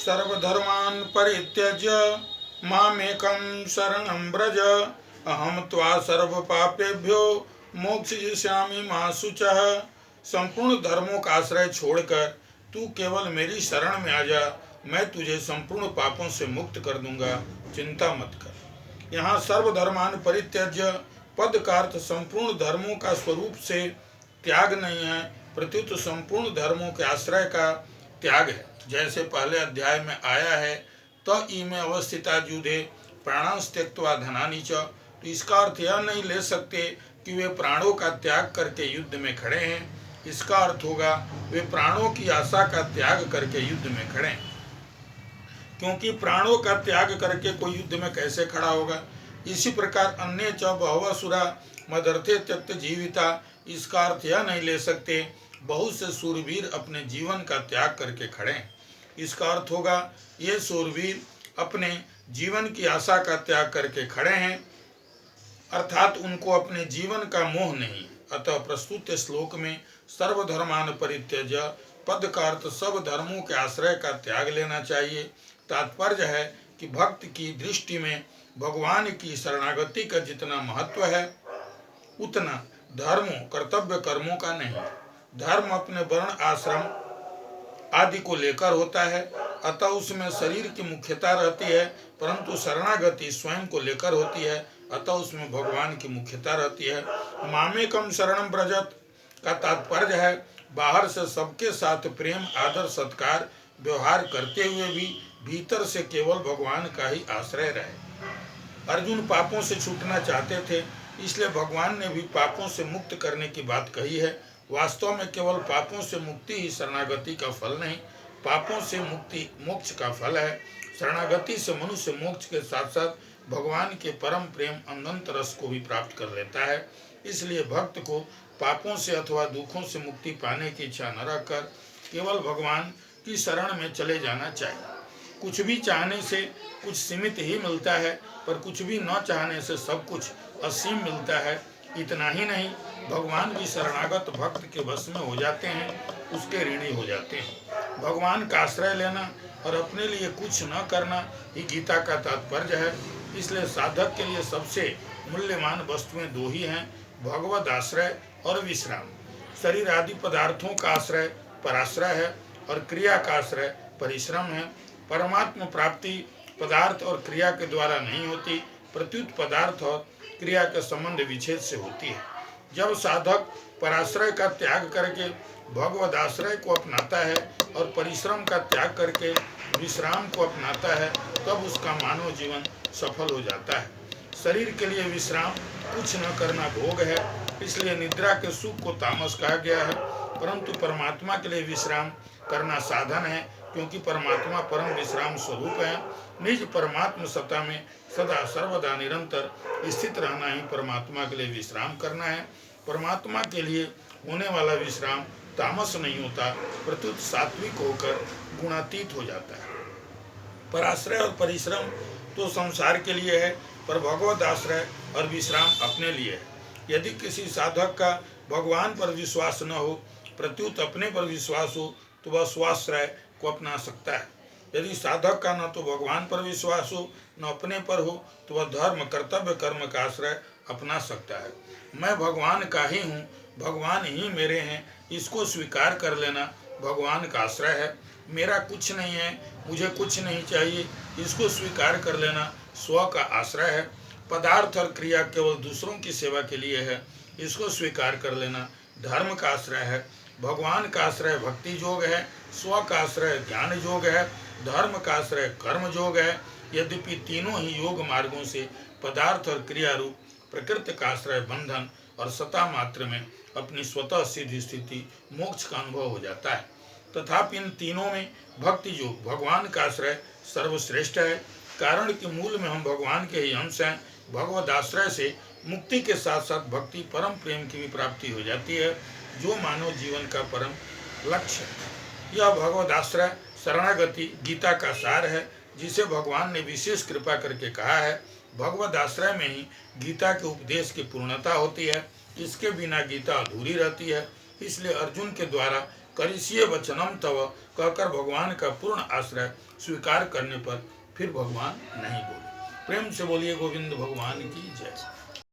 सर्वधर्मान् परित्यज्य मामेकं शरणं व्रज अहम त्वा सर्वपापेभ्यो मोक्षयिष्यामि मा शुचः। संपूर्ण धर्मों का आश्रय छोड़कर तू केवल मेरी शरण में आ जा, मैं तुझे संपूर्ण पापों से मुक्त कर दूंगा, चिंता मत कर। यहाँ सर्वधर्मान परित्यज्य पद का अर्थ संपूर्ण धर्मों का स्वरूप से त्याग नहीं है, प्रत्युत संपूर्ण धर्मों के आश्रय का त्याग है। जैसे पहले अध्याय में आया है, त इमे अवस्थिता युद्धे प्राणांस त्यक्त्वा धनानि च। तो इसका अर्थ यह नहीं ले सकते कि वे प्राणों का त्याग करके युद्ध में खड़े हैं। इसका अर्थ होगा वे प्राणों की आशा का त्याग करके युद्ध में खड़े हैं, क्योंकि प्राणों का त्याग करके कोई युद्ध में कैसे खड़ा होगा। इसी प्रकार अन्य च बहुवसुरा मदर्थे त्यक्त जीविता, इसका अर्थ यह नहीं ले सकते बहुत से सूरवीर अपने जीवन का त्याग करके खड़े हैं। इसका अर्थ होगा ये सूरवीर अपने जीवन की आशा का त्याग करके खड़े हैं, अर्थात उनको अपने जीवन का मोह नहीं। अतः प्रस्तुत श्लोक में सर्वधर्मान परित्यज्य पद का अर्थ सब धर्मों के आश्रय का त्याग लेना चाहिए। तात्पर्य है कि भक्त की दृष्टि में भगवान की शरणागति का जितना महत्व है उतना धर्मों कर्तव्य कर्मों का नहीं। धर्म अपने वर्ण आश्रम आदि को लेकर होता है, अतः उसमें शरीर की मुख्यता रहती है, परंतु शरणागति स्वयं को लेकर होती है, अतः उसमें भगवान की मुख्यता रहती है। मामेकम शरणम व्रजत का तात्पर्य है बाहर से सबके साथ प्रेम आदर सत्कार व्यवहार करते हुए भी भीतर से केवल भगवान का ही आश्रय रहे। अर्जुन पापों से छूटना चाहते थे, इसलिए भगवान ने भी पापों से मुक्त करने की बात कही है। वास्तव में केवल पापों से मुक्ति ही शरणागति का फल नहीं, पापों से मुक्ति मोक्ष का फल है। शरणागति से मनुष्य मोक्ष के साथ साथ भगवान के परम प्रेम अनंत रस को भी प्राप्त कर लेता है। इसलिए भक्त को पापों से अथवा दुखों से मुक्ति पाने की इच्छा न रखकर केवल भगवान की शरण में चले जाना चाहिए। कुछ भी चाहने से कुछ सीमित ही मिलता है, पर कुछ भी न चाहने से सब कुछ असीम मिलता है। इतना ही नहीं, भगवान भी शरणागत भक्त के वश में हो जाते हैं, उसके ऋणी हो जाते हैं। भगवान का आश्रय लेना और अपने लिए कुछ न करना ही गीता का तात्पर्य है। इसलिए साधक के लिए सबसे मूल्यवान वस्तुएं दो ही हैं, भगवद आश्रय और विश्राम। शरीर आदि पदार्थों का आश्रय पराश्रय है और क्रिया का आश्रय परिश्रम है। परमात्मा प्राप्ति पदार्थ और क्रिया के द्वारा नहीं होती, प्रत्युत पदार्थ और क्रिया के संबंध विच्छेद से होती है। जब साधक पराश्रय का त्याग करके भगवद आश्रय को अपनाता है और परिश्रम का त्याग करके विश्राम को अपनाता है, तब उसका मानव जीवन सफल हो जाता है। शरीर के लिए विश्राम कुछ न करना भोग है, इसलिए निद्रा के सुख को तामस कहा गया है, परंतु परमात्मा के लिए विश्राम करना साधन है, क्योंकि परमात्मा परम विश्राम स्वरूप है। निज परमात्मा सत्ता में सदा सर्वदा निरंतर स्थित रहना ही परमात्मा के लिए विश्राम करना है। परमात्मा के लिए होने वाला विश्राम तामस नहीं होता, प्रत्युत सात्विक होकर गुणातीत हो जाता है। पराश्रय और परिश्रम तो संसार के लिए है, पर भगवत आश्रय और विश्राम अपने लिए है। यदि किसी साधक का भगवान पर विश्वास न हो, प्रत्युत अपने पर विश्वास हो, तो वह स्वाश्रय को अपना सकता है। यदि साधक का न तो भगवान पर विश्वास हो न अपने पर हो, तो वह धर्म कर्तव्य कर्म का आश्रय अपना सकता है। मैं भगवान का ही हूँ, भगवान ही मेरे हैं, इसको स्वीकार कर लेना भगवान का आश्रय है। मेरा कुछ नहीं है, मुझे कुछ नहीं चाहिए, इसको स्वीकार कर लेना स्व का आश्रय है। पदार्थ और क्रिया केवल दूसरों की सेवा के लिए है, इसको स्वीकार कर लेना धर्म का आश्रय है। भगवान का आश्रय भक्ति योग है, स्व का आश्रय ज्ञान योग है, धर्म का आश्रय कर्म योग है। यद्यपि तीनों ही योग मार्गों से पदार्थ और क्रिया रूप प्रकृति का आश्रय बंधन और सता मात्र में अपनी स्वतः सिद्ध स्थिति मोक्ष का अनुभव हो जाता है, तथापि इन तीनों में भक्ति योग भगवान का आश्रय सर्वश्रेष्ठ है। कारण कि मूल में हम भगवान के ही अंश हैं। भगवद आश्रय से मुक्ति के साथ साथ भक्ति परम प्रेम की भी प्राप्ति हो जाती है, जो मानव जीवन का परम लक्ष्य है। यह भगवद आश्रय शरणागति गीता का सार है, जिसे भगवान ने विशेष कृपा करके कहा है। भगवद आश्रय में ही गीता के उपदेश की पूर्णता होती है, इसके बिना गीता अधूरी रहती है। इसलिए अर्जुन के द्वारा करिष्ये वचनम तव, कहकर भगवान का पूर्ण आश्रय स्वीकार करने पर फिर भगवान नहीं बोले। प्रेम से बोलिए गोविंद भगवान की जय।